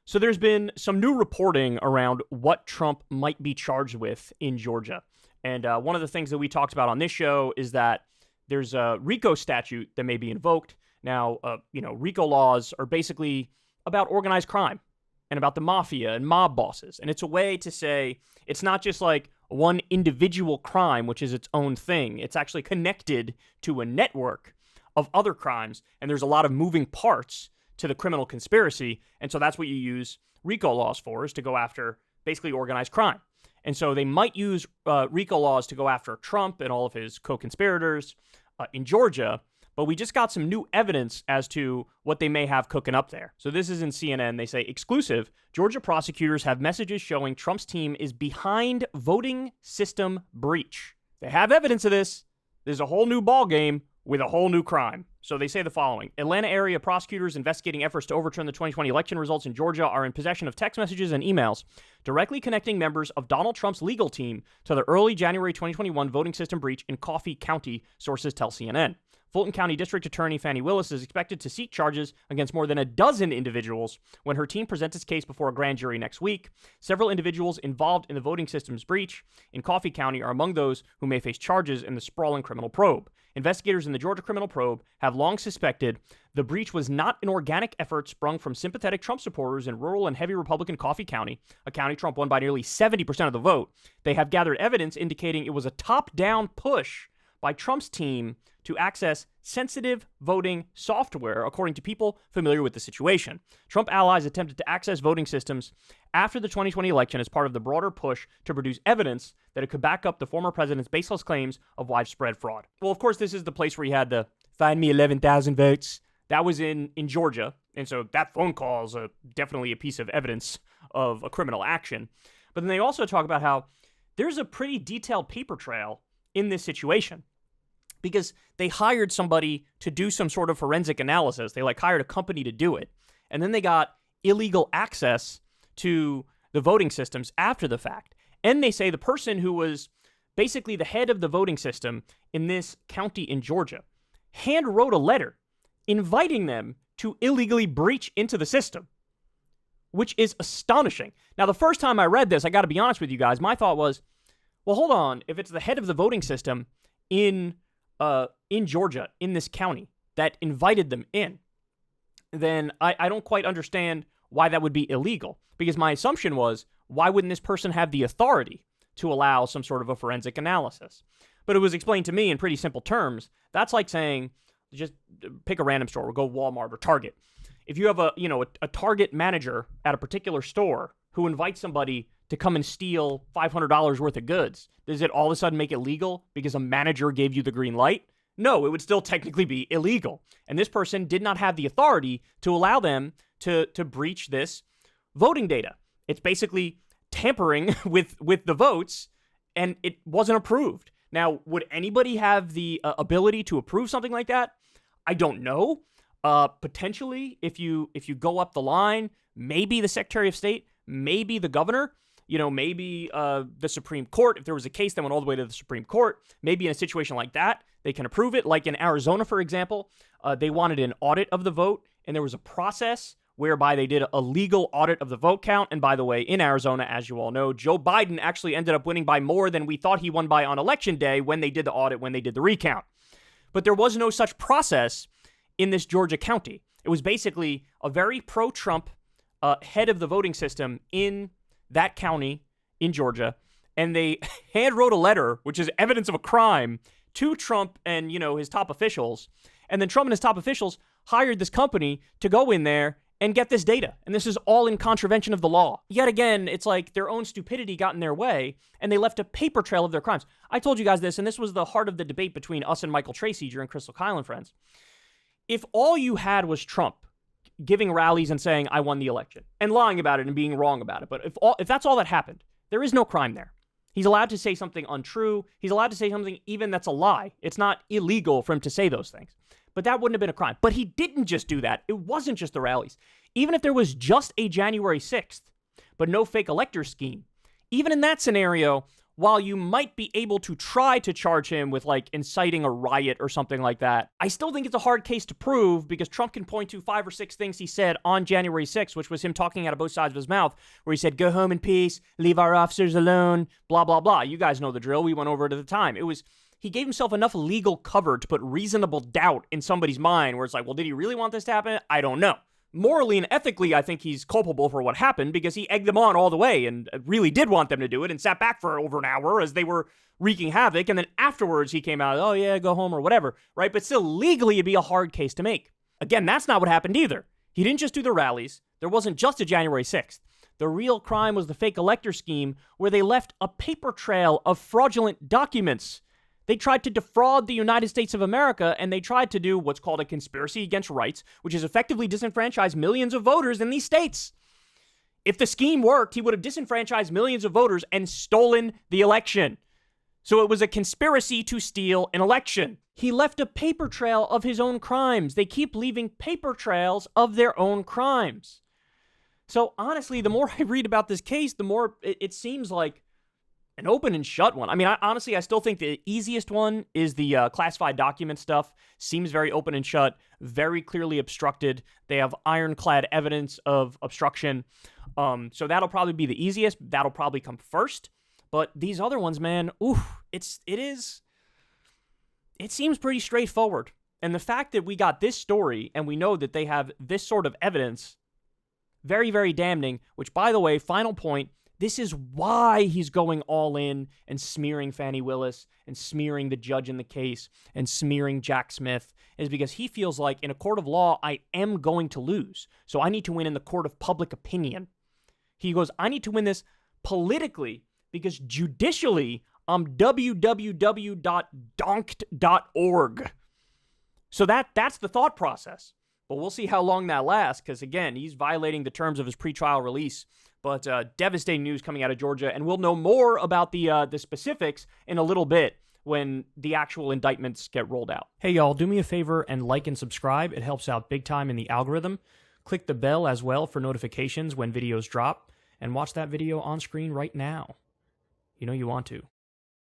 So there's been some new reporting around what Trump might be charged with in Georgia. And one of the things that we talked about on this show is that there's a RICO statute that may be invoked. Now, RICO laws are basically about organized crime and about the mafia and mob bosses. And it's a way to say it's not just like one individual crime, which is its own thing. It's actually connected to a network of other crimes. And there's a lot of moving parts to the criminal conspiracy. And so that's what you use RICO laws for, is to go after basically organized crime. And so they might use RICO laws to go after Trump and all of his co-conspirators in Georgia. But we just got some new evidence as to what they may have cooking up there. So this is in CNN. They say, exclusive, Georgia prosecutors have messages showing Trump's team is behind voting system breach. They have evidence of this. There's a whole new ballgame with a whole new crime. So they say the following. Atlanta area prosecutors investigating efforts to overturn the 2020 election results in Georgia are in possession of text messages and emails directly connecting members of Donald Trump's legal team to the early January 2021 voting system breach in Coffee County, sources tell CNN. Fulton County District Attorney Fani Willis is expected to seek charges against more than a dozen individuals when her team presents its case before a grand jury next week. Several individuals involved in the voting system's breach in Coffee County are among those who may face charges in the sprawling criminal probe. Investigators in the Georgia criminal probe have long suspected the breach was not an organic effort sprung from sympathetic Trump supporters in rural and heavy Republican Coffee County, a county Trump won by nearly 70% of the vote. They have gathered evidence indicating it was a top-down push by Trump's team to access sensitive voting software, according to people familiar with the situation. Trump allies attempted to access voting systems after the 2020 election as part of the broader push to produce evidence that it could back up the former president's baseless claims of widespread fraud. Well, of course, this is the place where he had the find me 11,000 votes. That was in Georgia. And so that phone call is definitely a piece of evidence of a criminal action. But then they also talk about how there's a pretty detailed paper trail in this situation, because they hired somebody to do some sort of forensic analysis. They hired a company to do it. And then they got illegal access to the voting systems after the fact. And they say the person who was basically the head of the voting system in this county in Georgia hand wrote a letter inviting them to illegally breach into the system, which is astonishing. Now, the first time I read this, I got to be honest with you guys, my thought was, well, hold on. If it's the head of the voting system in Georgia, in this county, that invited them in, then I don't quite understand why that would be illegal. Because my assumption was, why wouldn't this person have the authority to allow some sort of a forensic analysis? But it was explained to me in pretty simple terms. That's like saying, just pick a random store, or go Walmart or Target. If you have a Target manager at a particular store who invites somebody to come and steal $500 worth of goods, does it all of a sudden make it legal because a manager gave you the green light? No, it would still technically be illegal. And this person did not have the authority to allow them to breach this voting data. It's basically tampering with the votes, and it wasn't approved. Now, would anybody have the ability to approve something like that? I don't know. Potentially, if you go up the line, maybe the Secretary of State, maybe the governor, maybe the Supreme Court. If there was a case that went all the way to the Supreme Court, maybe in a situation like that, they can approve it. Like in Arizona, for example, they wanted an audit of the vote, and there was a process whereby they did a legal audit of the vote count. And by the way, in Arizona, as you all know, Joe Biden actually ended up winning by more than we thought he won by on election day when they did the audit, when they did the recount. But there was no such process in this Georgia county. It was basically a very pro-Trump head of the voting system in that county in Georgia, and they hand wrote a letter, which is evidence of a crime, to Trump and, his top officials. And then Trump and his top officials hired this company to go in there and get this data. And this is all in contravention of the law. Yet again, it's like their own stupidity got in their way, and they left a paper trail of their crimes. I told you guys this, and this was the heart of the debate between us and Michael Tracy during Crystal Kyle and Friends. If all you had was Trump giving rallies and saying, I won the election, and lying about it and being wrong about it, but if that's all that happened, there is no crime there. He's allowed to say something untrue. He's allowed to say something even that's a lie. It's not illegal for him to say those things. But that wouldn't have been a crime. But he didn't just do that. It wasn't just the rallies. Even if there was just a January 6th, but no fake elector scheme, even in that scenario, while you might be able to try to charge him with like inciting a riot or something like that, I still think it's a hard case to prove because Trump can point to 5 or 6 things he said on January 6th, which was him talking out of both sides of his mouth, where he said, go home in peace, leave our officers alone, blah, blah, blah. You guys know the drill. We went over it at the time. He gave himself enough legal cover to put reasonable doubt in somebody's mind where it's like, well, did he really want this to happen? I don't know. Morally and ethically, I think he's culpable for what happened because he egged them on all the way and really did want them to do it and sat back for over an hour as they were wreaking havoc. And then afterwards, he came out, oh yeah, go home or whatever, right? But still, legally, it'd be a hard case to make. Again, that's not what happened either. He didn't just do the rallies. There wasn't just a January 6th. The real crime was the fake elector scheme where they left a paper trail of fraudulent documents. They tried to defraud the United States of America, and they tried to do what's called a conspiracy against rights, which is effectively disenfranchise millions of voters in these states. If the scheme worked, he would have disenfranchised millions of voters and stolen the election. So it was a conspiracy to steal an election. He left a paper trail of his own crimes. They keep leaving paper trails of their own crimes. So honestly, the more I read about this case, the more it seems like an open and shut one. I mean, I still think the easiest one is the classified document stuff. Seems very open and shut, very clearly obstructed. They have ironclad evidence of obstruction. So that'll probably be the easiest. That'll probably come first. But these other ones, man, it seems pretty straightforward. And the fact that we got this story and we know that they have this sort of evidence, very, very damning, which, by the way, final point, this is why he's going all in and smearing Fani Willis and smearing the judge in the case and smearing Jack Smith, is because he feels like in a court of law, I am going to lose. So I need to win in the court of public opinion. He goes, I need to win this politically because judicially, I'm www.donked.org. So that's the thought process. But we'll see how long that lasts because, again, he's violating the terms of his pretrial release. But devastating news coming out of Georgia, and we'll know more about the specifics in a little bit when the actual indictments get rolled out. Hey, y'all, do me a favor and like and subscribe. It helps out big time in the algorithm. Click the bell as well for notifications when videos drop, and watch that video on screen right now. You know you want to.